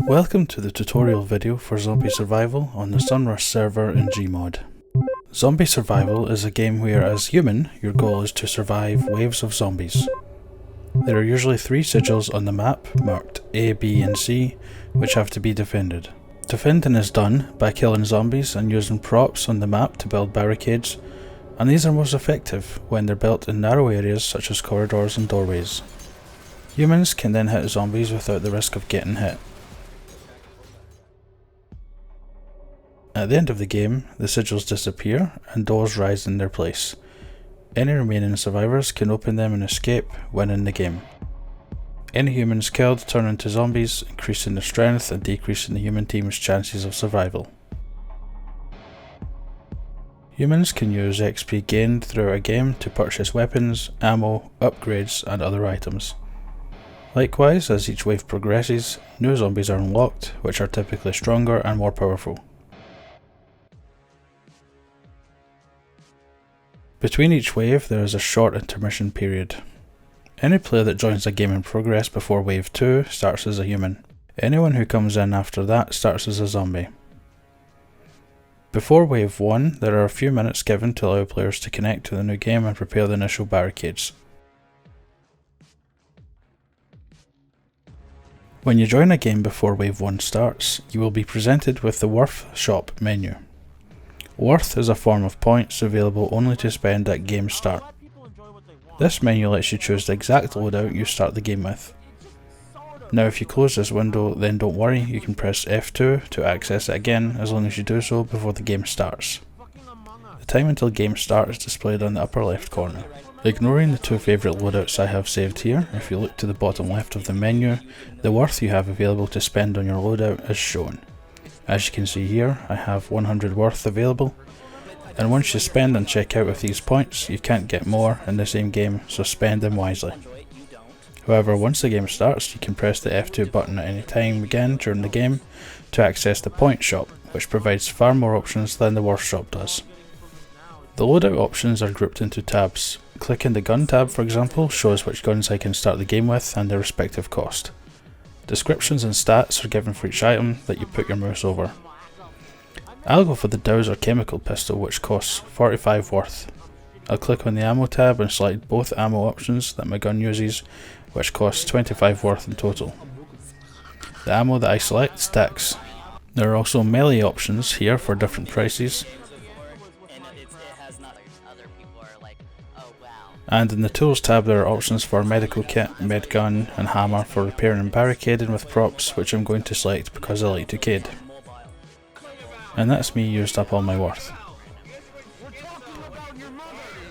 Welcome to the tutorial video for Zombie Survival on the Sunrust server in Gmod. Zombie Survival is a game where, as human, your goal is to survive waves of zombies. There are usually 3 sigils on the map, marked A, B and C, which have to be defended. Defending is done by killing zombies and using props on the map to build barricades, and these are most effective when they're built in narrow areas such as corridors and doorways. Humans can then hit zombies without the risk of getting hit. At the end of the game, the sigils disappear and doors rise in their place. Any remaining survivors can open them and escape, winning the game. Any humans killed turn into zombies, increasing their strength and decreasing the human team's chances of survival. Humans can use XP gained throughout a game to purchase weapons, ammo, upgrades and other items. Likewise, as each wave progresses, new zombies are unlocked, which are typically stronger and more powerful. Between each wave there is a short intermission period. Any player that joins a game in progress before wave 2 starts as a human. Anyone who comes in after that starts as a zombie. Before wave 1 there are a few minutes given to allow players to connect to the new game and prepare the initial barricades. When you join a game before wave 1 starts, you will be presented with the Worth Shop menu. Worth is a form of points available only to spend at game start. This menu lets you choose the exact loadout you start the game with. Now if you close this window, then don't worry, you can press F2 to access it again as long as you do so before the game starts. The time until game start is displayed on the upper left corner. Ignoring the 2 favourite loadouts I have saved here, if you look to the bottom left of the menu, the worth you have available to spend on your loadout is shown. As you can see here, I have 100 worth available, and once you spend and check out with these points, you can't get more in the same game, so spend them wisely. However, once the game starts, you can press the F2 button at any time again during the game to access the point shop, which provides far more options than the worth shop does. The loadout options are grouped into tabs. Clicking the gun tab, for example, shows which guns I can start the game with and their respective cost. Descriptions and stats are given for each item that you put your mouse over. I'll go for the Dowser chemical pistol, which costs 45 worth. I'll click on the ammo tab and select both ammo options that my gun uses, which costs 25 worth in total. The ammo that I select stacks. There are also melee options here for different prices. And in the tools tab there are options for medical kit, medgun and hammer for repairing and barricading with props, which I'm going to select because I like to kid. And that's me used up all my worth.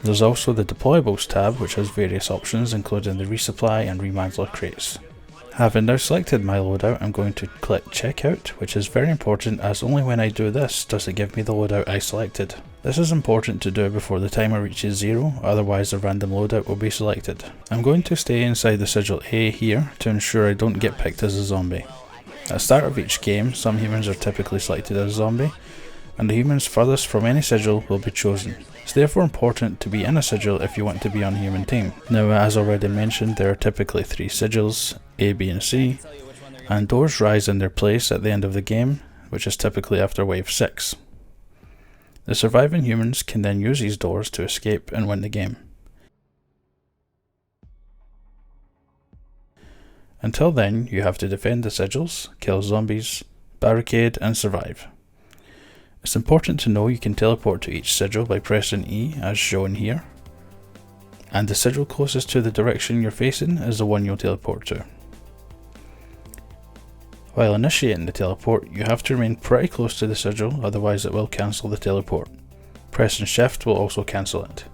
There's also the deployables tab, which has various options including the resupply and remantler crates. Having now selected my loadout, I'm going to click checkout, which is very important as only when I do this does it give me the loadout I selected. This is important to do before the timer reaches 0, otherwise a random loadout will be selected. I'm going to stay inside the sigil A here to ensure I don't get picked as a zombie. At the start of each game, some humans are typically selected as a zombie, and the humans furthest from any sigil will be chosen. It's therefore important to be in a sigil if you want to be on a human team. Now, as already mentioned, there are typically 3 sigils, A, B and C, and doors rise in their place at the end of the game, which is typically after wave 6. The surviving humans can then use these doors to escape and win the game. Until then, you have to defend the sigils, kill zombies, barricade and survive. It's important to know you can teleport to each sigil by pressing E as shown here, and the sigil closest to the direction you're facing is the one you'll teleport to. While initiating the teleport, you have to remain pretty close to the sigil, otherwise it will cancel the teleport. Pressing shift will also cancel it.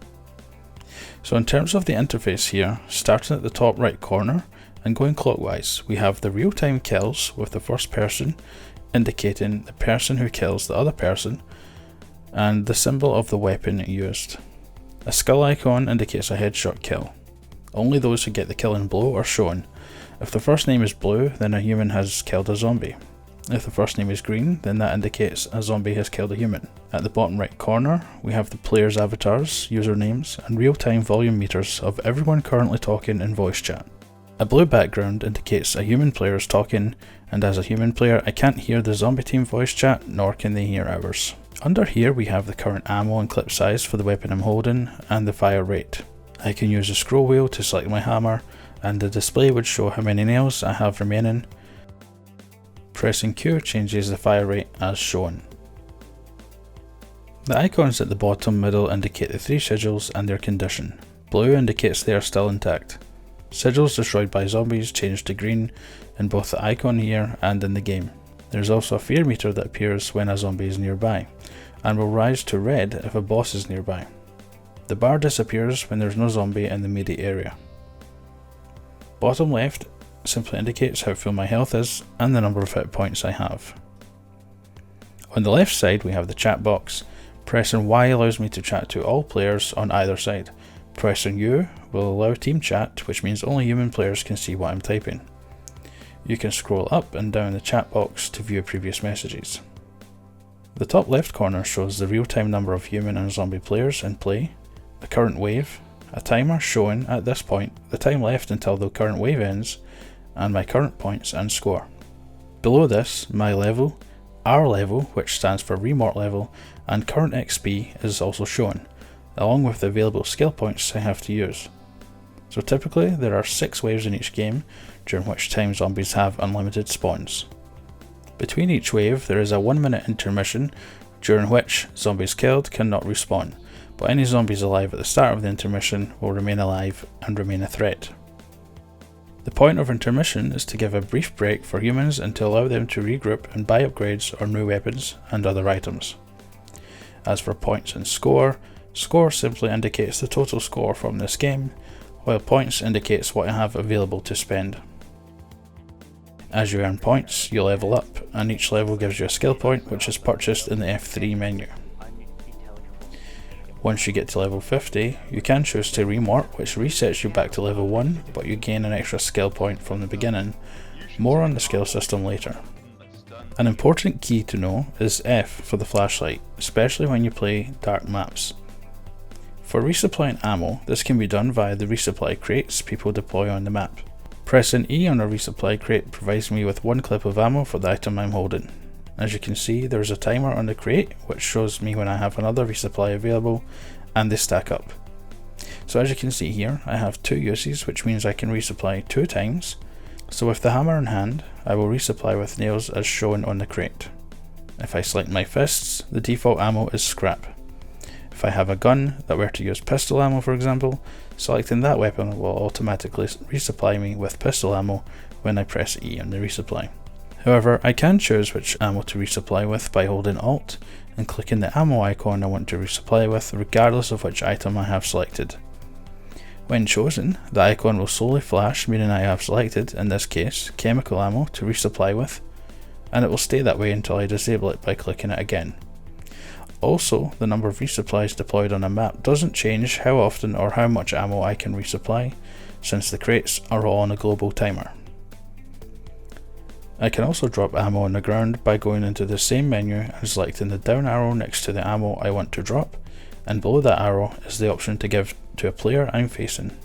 So in terms of the interface here, starting at the top right corner and going clockwise, we have the real-time kills with the first person indicating the person who kills the other person and the symbol of the weapon used. A skull icon indicates a headshot kill. Only those who get the killing blow are shown. If the first name is blue, then a human has killed a zombie. If the first name is green, then that indicates a zombie has killed a human. At the bottom right corner, we have the players' avatars, usernames, and real-time volume meters of everyone currently talking in voice chat. A blue background indicates a human player is talking, and as a human player I can't hear the zombie team voice chat, nor can they hear ours. Under here we have the current ammo and clip size for the weapon I'm holding, and the fire rate. I can use the scroll wheel to select my hammer, and the display would show how many nails I have remaining. Pressing Q changes the fire rate as shown. The icons at the bottom middle indicate the 3 sigils and their condition. Blue indicates they are still intact. Sigils destroyed by zombies change to green in both the icon here and in the game. There is also a fear meter that appears when a zombie is nearby, and will rise to red if a boss is nearby. The bar disappears when there is no zombie in the immediate area. Bottom left simply indicates how full my health is and the number of hit points I have. On the left side we have the chat box. Pressing Y allows me to chat to all players on either side. Pressing U will allow team chat, which means only human players can see what I'm typing. You can scroll up and down the chat box to view previous messages. The top left corner shows the real-time number of human and zombie players in play, the current wave, a timer showing at this point the time left until the current wave ends, and my current points and score. Below this, my level, R level, which stands for remort level, and current XP is also shown, along with the available skill points I have to use. So typically there are 6 waves in each game, during which time zombies have unlimited spawns. Between each wave there is a 1-minute intermission, during which zombies killed cannot respawn, but any zombies alive at the start of the intermission will remain alive and remain a threat. The point of intermission is to give a brief break for humans and to allow them to regroup and buy upgrades or new weapons and other items. As for points and score, score simply indicates the total score from this game, while points indicates what I have available to spend. As you earn points, you level up, and each level gives you a skill point which is purchased in the F3 menu. Once you get to level 50, you can choose to remort, which resets you back to level 1, but you gain an extra skill point from the beginning. More on the skill system later. An important key to know is F for the flashlight, especially when you play dark maps. For resupplying ammo, this can be done via the resupply crates people deploy on the map. Pressing E on a resupply crate provides me with 1 clip of ammo for the item I'm holding. As you can see, there is a timer on the crate which shows me when I have another resupply available, and they stack up. So as you can see here, I have 2 uses, which means I can resupply 2 times. So with the hammer in hand, I will resupply with nails as shown on the crate. If I select my fists, the default ammo is scrap. If I have a gun that were to use pistol ammo for example, selecting that weapon will automatically resupply me with pistol ammo when I press E on the resupply. However, I can choose which ammo to resupply with by holding Alt and clicking the ammo icon I want to resupply with, regardless of which item I have selected. When chosen, the icon will slowly flash, meaning I have selected, in this case, chemical ammo to resupply with, and it will stay that way until I disable it by clicking it again. Also, the number of resupplies deployed on a map doesn't change how often or how much ammo I can resupply, since the crates are all on a global timer. I can also drop ammo on the ground by going into the same menu and selecting the down arrow next to the ammo I want to drop, and below that arrow is the option to give to a player I'm facing.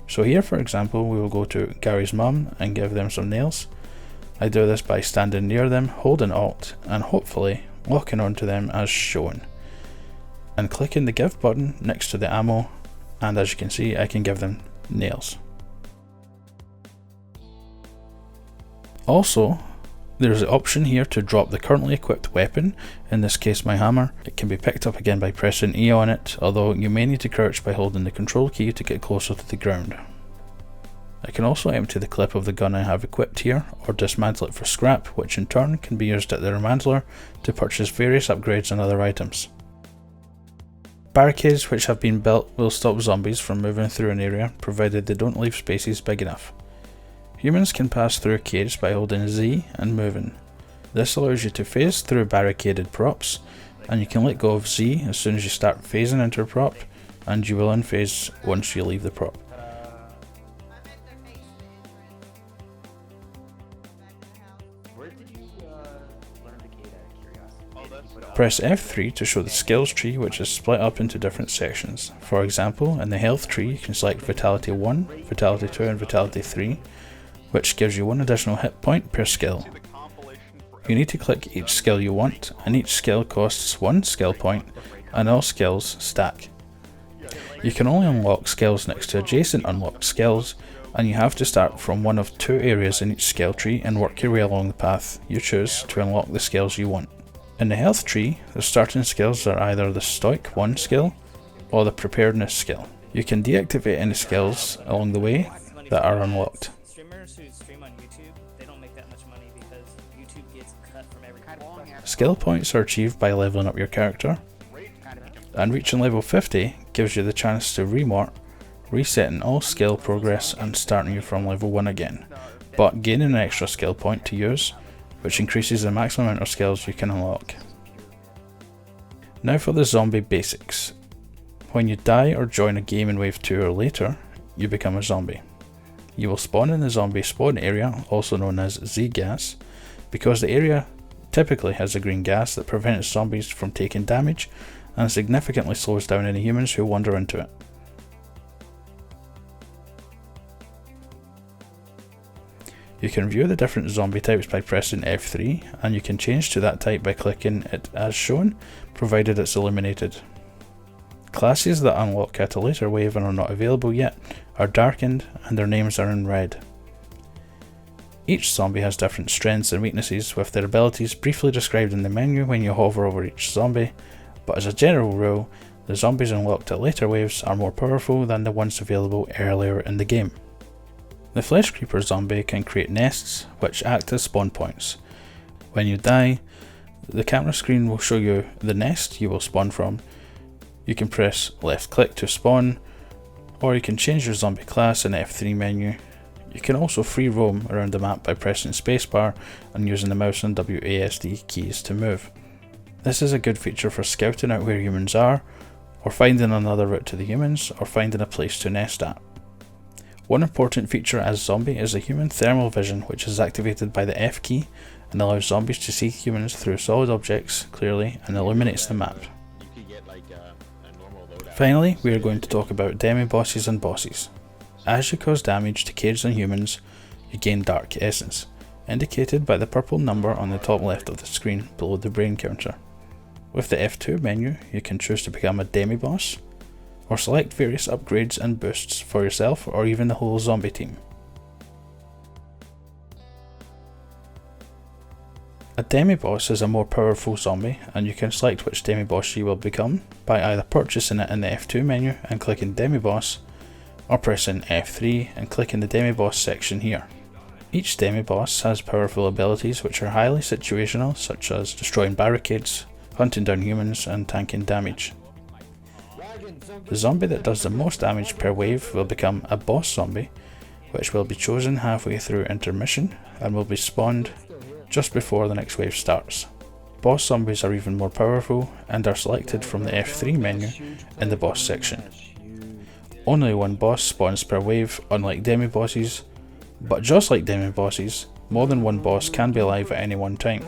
So here for example we will go to Gary's mum and give them some nails. I do this by standing near them, holding Alt, and hopefully locking onto them as shown, and clicking the give button next to the ammo, and as you can see I can give them nails. Also, there is the option here to drop the currently equipped weapon, in this case my hammer. It can be picked up again by pressing E on it, although you may need to crouch by holding the control key to get closer to the ground. I can also empty the clip of the gun I have equipped here, or dismantle it for scrap, which in turn can be used at the remantler to purchase various upgrades and other items. Barricades which have been built will stop zombies from moving through an area, provided they don't leave spaces big enough. Humans can pass through a cage by holding Z and moving. This allows you to phase through barricaded props, and you can let go of Z as soon as you start phasing into a prop, and you will unphase once you leave the prop. Press F3 to show the skills tree, which is split up into different sections. For example, in the health tree you can select Vitality 1, Vitality 2 and Vitality 3, which gives you 1 additional hit point per skill. You need to click each skill you want, and each skill costs 1 skill point, and all skills stack. You can only unlock skills next to adjacent unlocked skills, and you have to start from one of 2 areas in each skill tree and work your way along the path you choose to unlock the skills you want. In the health tree, the starting skills are either the Stoic 1 skill or the Preparedness skill. You can deactivate any skills along the way that are unlocked. Streamers who stream on YouTube, they don't make that much money because YouTube gets cut from every Skill points are achieved by leveling up your character, and reaching level 50 gives you the chance to remort, resetting all skill progress and starting you from level 1 again, but gaining an extra skill point to use, which increases the maximum amount of skills you can unlock. Now for the zombie basics. When you die or join a game in Wave 2 or later, you become a zombie. You will spawn in the zombie spawn area, also known as Z-gas, because the area typically has a green gas that prevents zombies from taking damage and significantly slows down any humans who wander into it. You can view the different zombie types by pressing F3, and you can change to that type by clicking it as shown, provided it's illuminated. Classes that unlock at a later wave and are not available yet are darkened, and their names are in red. Each zombie has different strengths and weaknesses, with their abilities briefly described in the menu when you hover over each zombie, but as a general rule, the zombies unlocked at later waves are more powerful than the ones available earlier in the game. The Flesh Creeper zombie can create nests, which act as spawn points. When you die, the camera screen will show you the nest you will spawn from. You can press left click to spawn, or you can change your zombie class in the F3 menu. You can also free roam around the map by pressing spacebar and using the mouse and WASD keys to move. This is a good feature for scouting out where humans are, or finding another route to the humans, or finding a place to nest at. One important feature as zombie is the human thermal vision, which is activated by the F key and allows zombies to see humans through solid objects clearly and illuminates the map. Finally, we are going to talk about Demibosses and Bosses. As you cause damage to caged and humans, you gain Dark Essence, indicated by the purple number on the top left of the screen below the brain counter. With the F2 menu, you can choose to become a Demiboss, or select various upgrades and boosts for yourself or even the whole zombie team. A Demiboss is a more powerful zombie, and you can select which Demiboss you will become by either purchasing it in the F2 menu and clicking Demiboss, or pressing F3 and clicking the Demiboss section here. Each Demiboss has powerful abilities which are highly situational, such as destroying barricades, hunting down humans and tanking damage. The zombie that does the most damage per wave will become a boss zombie, which will be chosen halfway through intermission and will be spawned just before the next wave starts. Boss zombies are even more powerful and are selected from the F3 menu in the boss section. Only one boss spawns per wave, unlike Demibosses, but just like Demibosses, more than one boss can be alive at any one time.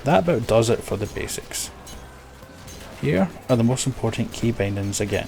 That about does it for the basics. Here are the most important key bindings again.